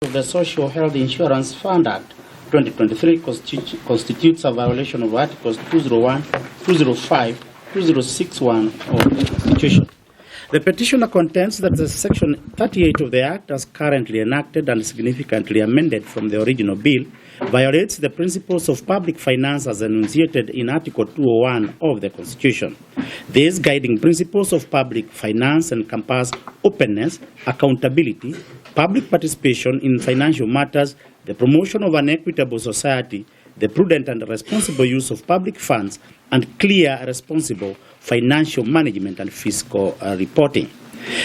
of the Social Health Insurance Fund Act 2023 constitutes a violation of Articles 201, 205, 2061 of the Constitution. The petitioner contends that the Section 38 of the Act, as currently enacted and significantly amended from the original bill, violates the principles of public finance as enunciated in Article 201 of the Constitution. These guiding principles of public finance encompass openness, accountability, public participation in financial matters, the promotion of an equitable society, the prudent and responsible use of public funds, and clear, responsible financial management and fiscal reporting.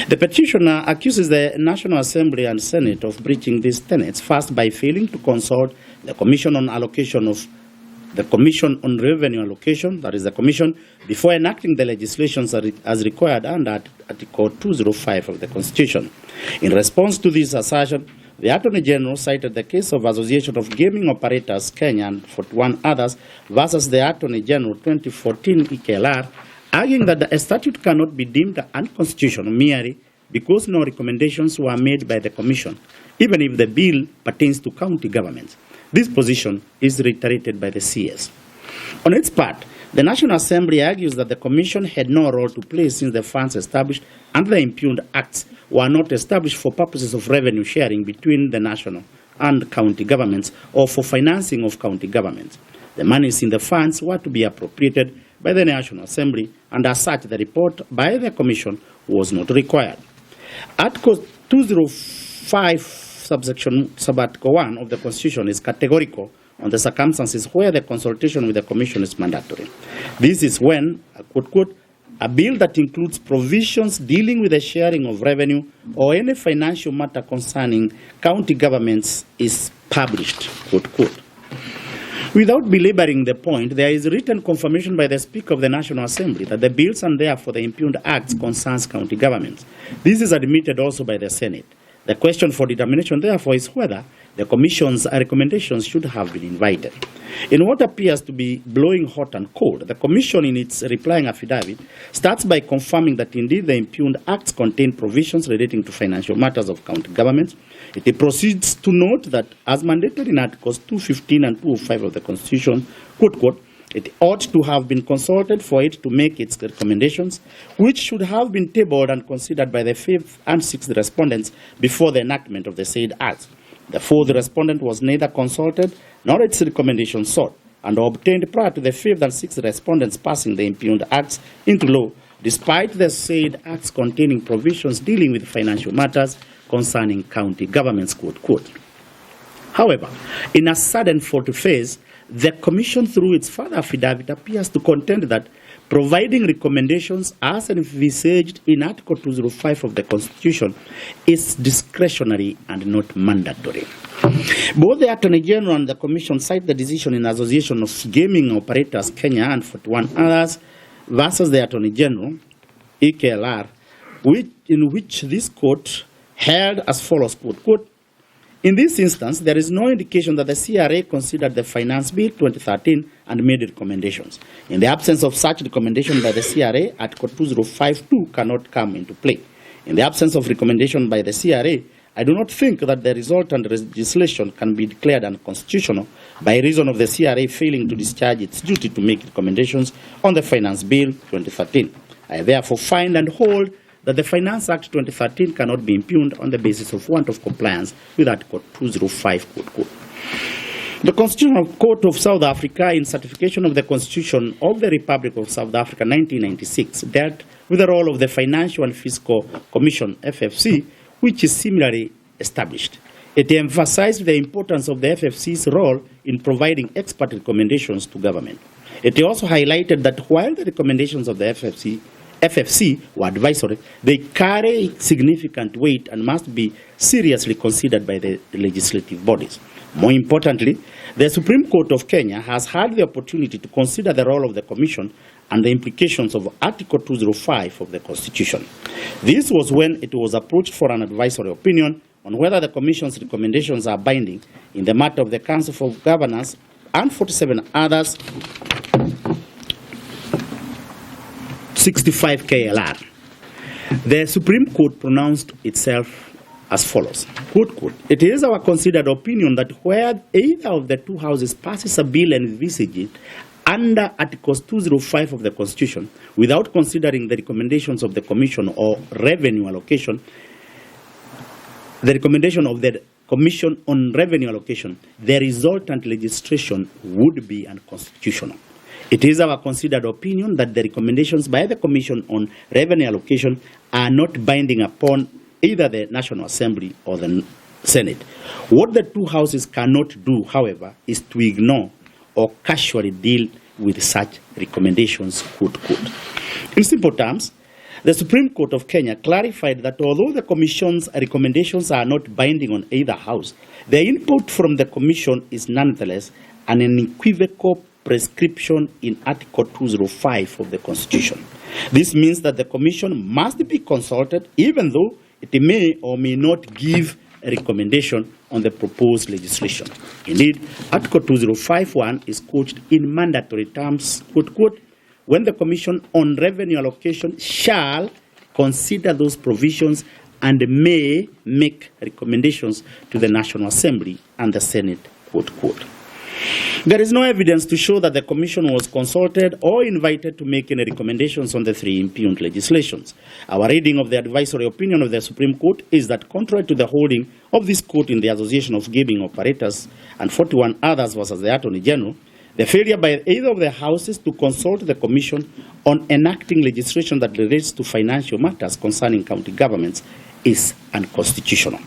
The petitioner accuses the National Assembly and Senate of breaching these tenets, first by failing to consult the Commission on Revenue Allocation, that is the Commission, before enacting the legislation as required under Article 205 of the Constitution. In response to this assertion, the Attorney General cited the case of Association of Gaming Operators Kenya and 41 others versus the Attorney General 2014 EKLR, arguing that the statute cannot be deemed unconstitutional merely because no recommendations were made by the Commission, even if the bill pertains to county governments. This position is reiterated by the CS. On its part, the National Assembly argues that the Commission had no role to play since the funds established under the impugned acts were not established for purposes of revenue sharing between the national and county governments or for financing of county governments. The monies in the funds were to be appropriated by the National Assembly, and as such, the report by the Commission was not required. Article 205, Subarticle 1 of the Constitution is categorical on the circumstances where the consultation with the Commission is mandatory. This is when, quote, a bill that includes provisions dealing with the sharing of revenue or any financial matter concerning county governments is published, quote. Without belaboring the point, there is written confirmation by the Speaker of the National Assembly that the bills and therefore the impugned acts concerns county governments. This is admitted also by the Senate. The question for determination, therefore, is whether the Commission's recommendations should have been invited. In what appears to be blowing hot and cold, the Commission, in its replying affidavit, starts by confirming that indeed the impugned acts contain provisions relating to financial matters of county governments. It proceeds to note that, as mandated in Articles 215 and 205 of the Constitution, quote, it ought to have been consulted for it to make its recommendations, which should have been tabled and considered by the 5th and 6th respondents before the enactment of the said acts. The 4th respondent was neither consulted nor its recommendations sought, and obtained prior to the 5th and 6th respondents passing the impugned acts into law, despite the said acts containing provisions dealing with financial matters concerning county governments, quote. However, in a sudden volte-face, the Commission, through its further affidavit, appears to contend that providing recommendations as envisaged in Article 205 of the Constitution is discretionary and not mandatory. Both the Attorney General and the Commission cite the decision in Association of Gaming Operators Kenya and 41 others versus the Attorney General, EKLR, in which this court held as follows, quote, in this instance, there is no indication that the CRA considered the Finance Bill 2013 and made recommendations. In the absence of such recommendation by the CRA, Article 2052 cannot come into play. In the absence of recommendation by the CRA, I do not think that the resultant legislation can be declared unconstitutional by reason of the CRA failing to discharge its duty to make recommendations on the Finance Bill 2013. I therefore find and hold that the Finance Act 2013 cannot be impugned on the basis of want of compliance with Article 205, quote. The Constitutional Court of South Africa, in certification of the Constitution of the Republic of South Africa 1996, dealt with the role of the Financial and Fiscal Commission, FFC, which is similarly established. It emphasized the importance of the FFC's role in providing expert recommendations to government. It also highlighted that while the recommendations of the FFC were advisory, they carry significant weight and must be seriously considered by the legislative bodies. More importantly, the Supreme Court of Kenya has had the opportunity to consider the role of the Commission and the implications of Article 205 of the Constitution. This was when it was approached for an advisory opinion on whether the Commission's recommendations are binding in the matter of the Council for Governors and 47 others 65 KLR. The Supreme Court pronounced itself as follows, quote, quote, "It is our considered opinion that where either of the two houses passes a bill envisaged under Articles 205 of the Constitution without considering the recommendations of the Commission or revenue allocation, the recommendation of the Commission on revenue allocation, the resultant legislation would be unconstitutional. It is our considered opinion that the recommendations by the Commission on revenue allocation are not binding upon either the National Assembly or the Senate. What the two houses cannot do, however, is to ignore or casually deal with such recommendations, quote, quote." In simple terms, the Supreme Court of Kenya clarified that although the Commission's recommendations are not binding on either house, the input from the Commission is nonetheless an unequivocal prescription in Article 205 of the Constitution. This means that the Commission must be consulted even though it may or may not give a recommendation on the proposed legislation. Indeed, Article 205(1) is couched in mandatory terms, quote, quote, "when the Commission on revenue allocation shall consider those provisions and may make recommendations to the National Assembly and the Senate," quote, quote. There is no evidence to show that the Commission was consulted or invited to make any recommendations on the three impugned legislations. Our reading of the advisory opinion of the Supreme Court is that contrary to the holding of this court in the Association of Gaming Operators and 41 others versus the Attorney General, the failure by either of the houses to consult the Commission on enacting legislation that relates to financial matters concerning county governments is unconstitutional.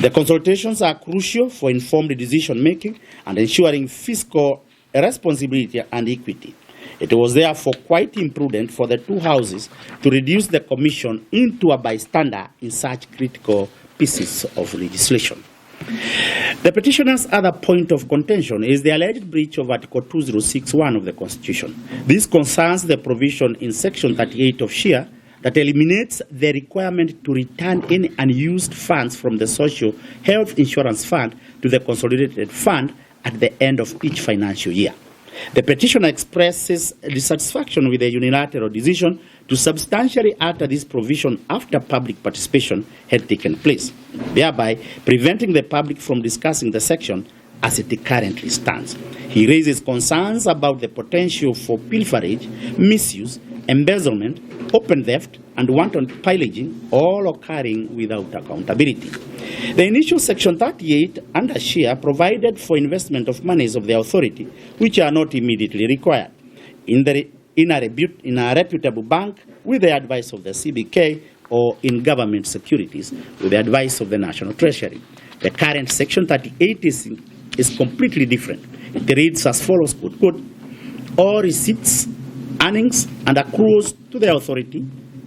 The consultations are crucial for informed decision-making and ensuring fiscal responsibility and equity. It was therefore quite imprudent for the two houses to reduce the Commission into a bystander in such critical pieces of legislation. The petitioner's other point of contention is the alleged breach of Article 2061 of the Constitution. This concerns the provision in Section 38 of SHIF that eliminates the requirement to return any unused funds from the Social Health Insurance Fund to the Consolidated Fund at the end of each financial year. The petitioner expresses dissatisfaction with the unilateral decision to substantially alter this provision after public participation had taken place, thereby preventing the public from discussing the section as it currently stands. He raises concerns about the potential for pilferage, misuse, embezzlement, open theft, and wanton pillaging, all occurring without accountability. The initial Section 38 under SHIF provided for investment of monies of the authority, which are not immediately required, in a reputable bank with the advice of the CBK or in government securities with the advice of the National Treasury. The current Section 38 is completely different. It reads as follows, quote, quote, "all receipts, earnings, and accruals to the authority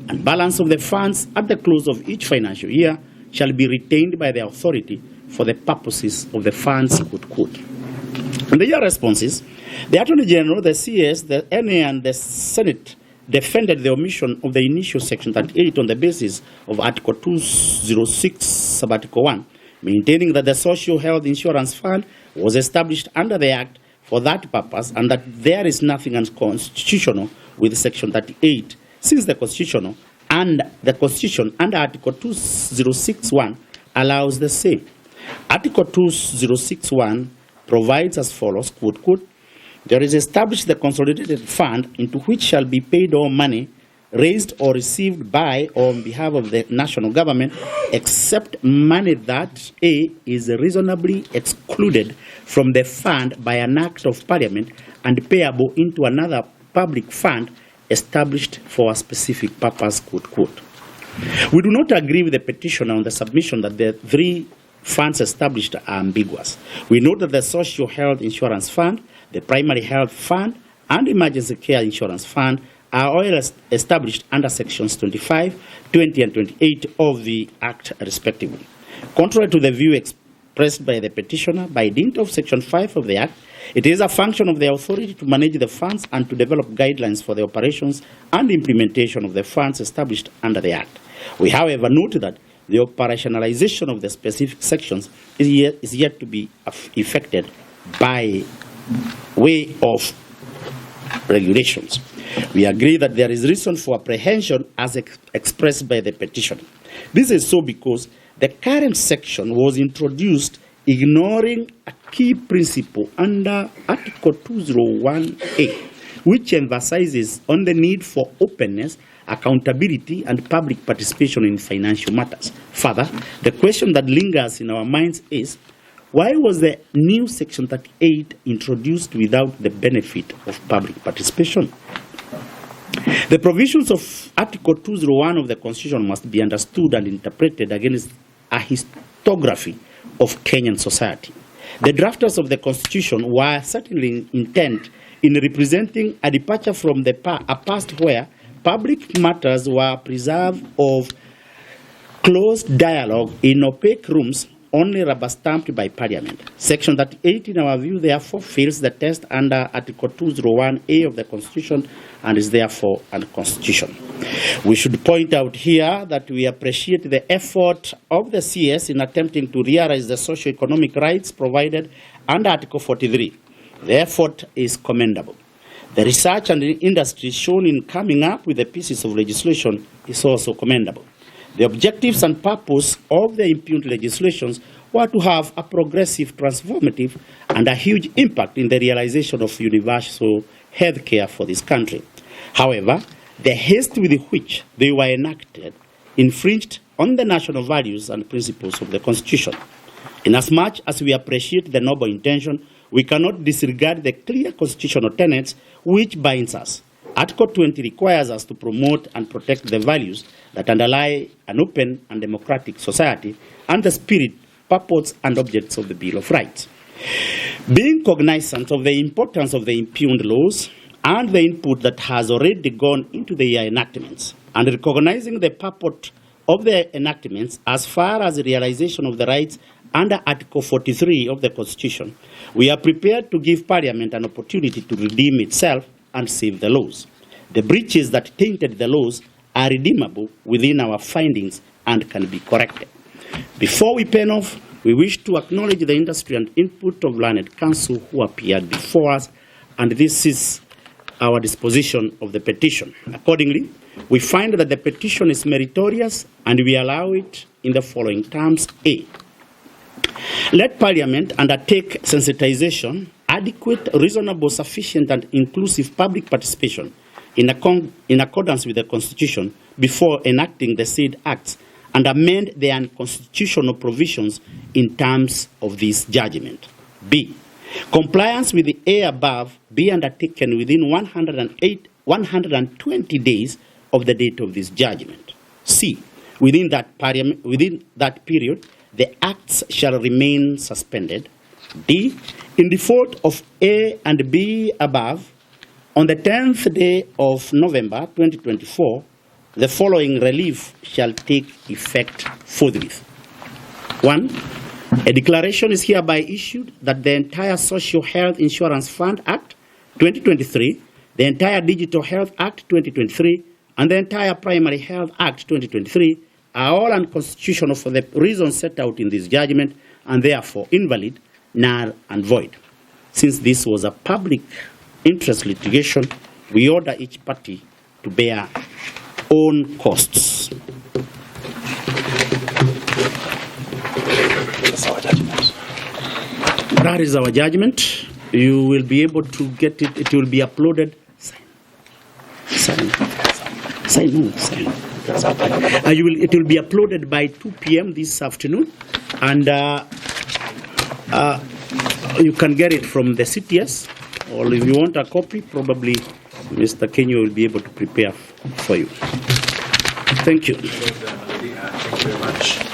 and balance of the funds at the close of each financial year shall be retained by the authority for the purposes of the funds," quote, quote. In the year responses, the Attorney General, the CS, the NA, and the Senate defended the omission of the initial Section 38 on the basis of Article 206, Subarticle 1, maintaining that the Social Health Insurance Fund was established under the Act for that purpose and that there is nothing unconstitutional with Section 38, since the Constitution under Article 2061 allows the same. Article 2061 provides as follows, quote, quote, "there is established the consolidated fund into which shall be paid all money raised or received by or on behalf of the national government, except money that A is reasonably excluded from the fund by an act of parliament and payable into another public fund established for a specific purpose," quote, quote. We do not agree with the petitioner on the submission that the three funds established are ambiguous. We note that the Social Health Insurance Fund, the Primary Health Fund, and Emergency Care Insurance Fund are all established under Sections 25, 20, and 28 of the Act, respectively. Contrary to the view expressed by the petitioner, by dint of Section 5 of the Act, it is a function of the authority to manage the funds and to develop guidelines for the operations and implementation of the funds established under the Act. We, however, note that the operationalization of the specific sections is yet to be effected by way of regulations. We agree that there is reason for apprehension as expressed by the petitioner. This is so because the current section was introduced ignoring a key principle under Article 201A, which emphasizes on the need for openness, accountability, and public participation in financial matters. Further, the question that lingers in our minds is, why was the new Section 38 introduced without the benefit of public participation? The provisions of Article 201 of the Constitution must be understood and interpreted against a historiography of Kenyan society. The drafters of the Constitution were certainly intent in representing a departure from a past where public matters were preserved of closed dialogue in opaque rooms only rubber-stamped by Parliament. Section 38, in our view, therefore, fails the test under Article 201A of the Constitution and is therefore unconstitutional. We should point out here that we appreciate the effort of the CS in attempting to realize the socio-economic rights provided under Article 43. The effort is commendable. The research and the industry shown in coming up with the pieces of legislation is also commendable. The objectives and purpose of the impugned legislations were to have a progressive, transformative, and a huge impact in the realization of universal health care for this country. However, the haste with which they were enacted infringed on the national values and principles of the Constitution. Inasmuch as we appreciate the noble intention, we cannot disregard the clear constitutional tenets which binds us. Article 20 requires us to promote and protect the values that underlie an open and democratic society and the spirit, purpose, and objects of the Bill of Rights. Being cognizant of the importance of the impugned laws and the input that has already gone into the enactments, and recognizing the purport of the enactments as far as the realization of the rights under Article 43 of the Constitution, we are prepared to give Parliament an opportunity to redeem itself and save the laws. The breaches that tainted the laws are redeemable within our findings and can be corrected. Before we pen off, we wish to acknowledge the industry and input of learned counsel who appeared before us, and this is our disposition of the petition. Accordingly, we find that the petition is meritorious and we allow it in the following terms. A. Let Parliament undertake sensitization, adequate, reasonable, sufficient, and inclusive public participation in accordance with the Constitution before enacting the said acts and amend the unconstitutional provisions in terms of this judgment. B. Compliance with the A above be undertaken within 120 days of the date of this judgment. C. Within that period, the acts shall remain suspended. D. In default of A and B above, on the 10th day of November 2024, the following relief shall take effect forthwith. 1. A declaration is hereby issued that the entire Social Health Insurance Fund Act 2023, the entire Digital Health Act 2023, and the entire Primary Health Act 2023 are all unconstitutional for the reasons set out in this judgment and therefore invalid, null, and void. Since this was a public interest litigation, we order each party to bear own costs. That's our judgment. That is our judgment. You will be able to get it. It will be uploaded. Sign. It will be uploaded by 2 p.m. this afternoon, and you can get it from the CTS, or if you want a copy, probably Mr. Kenya will be able to prepare for you. Thank you. Thank you very much.